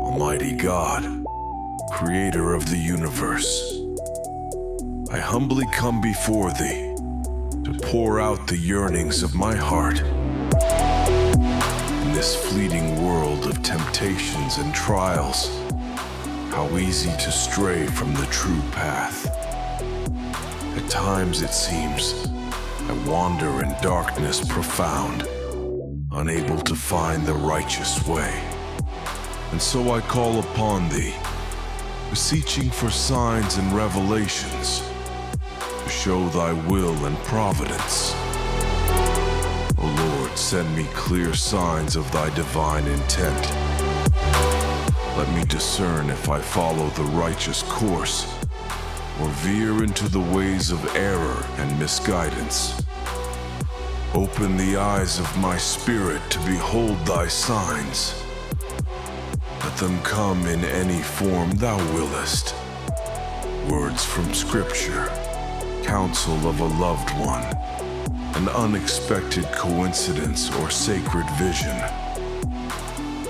Almighty God, Creator of the universe, I humbly come before Thee to pour out the yearnings of my heart. In this fleeting world of temptations and trials, how easy to stray from the true path. At times it seems I wander in darkness profound, unable to find the righteous way. And so I call upon Thee, beseeching for signs and revelations to show Thy will and providence. O Lord, send me clear signs of Thy divine intent. Let me discern if I follow the righteous course or veer into the ways of error and misguidance. Open the eyes of my spirit to behold Thy signs. Let them come in any form Thou willest. Words from Scripture, counsel of a loved one, an unexpected coincidence or sacred vision.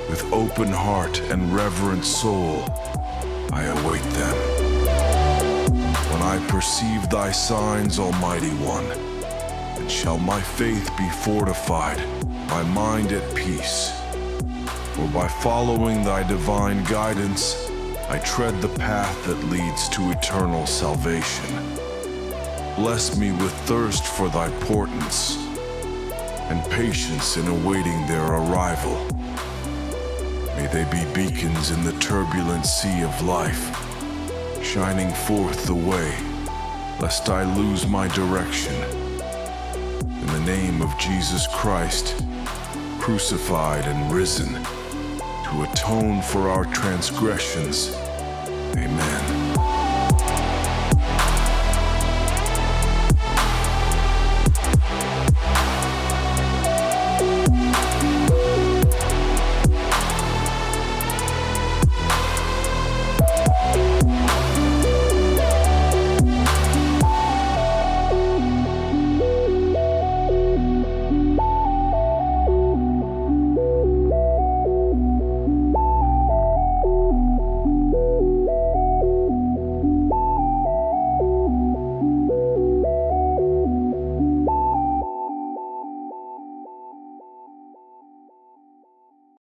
With open heart and reverent soul, I await them. When I perceive Thy signs, Almighty One, then shall my faith be fortified, my mind at peace. For by following Thy divine guidance, I tread the path that leads to eternal salvation. Bless me with thirst for Thy portents and patience in awaiting their arrival. May they be beacons in the turbulent sea of life, shining forth the way, lest I lose my direction. In the name of Jesus Christ, crucified and risen, to atone for our transgressions. Amen.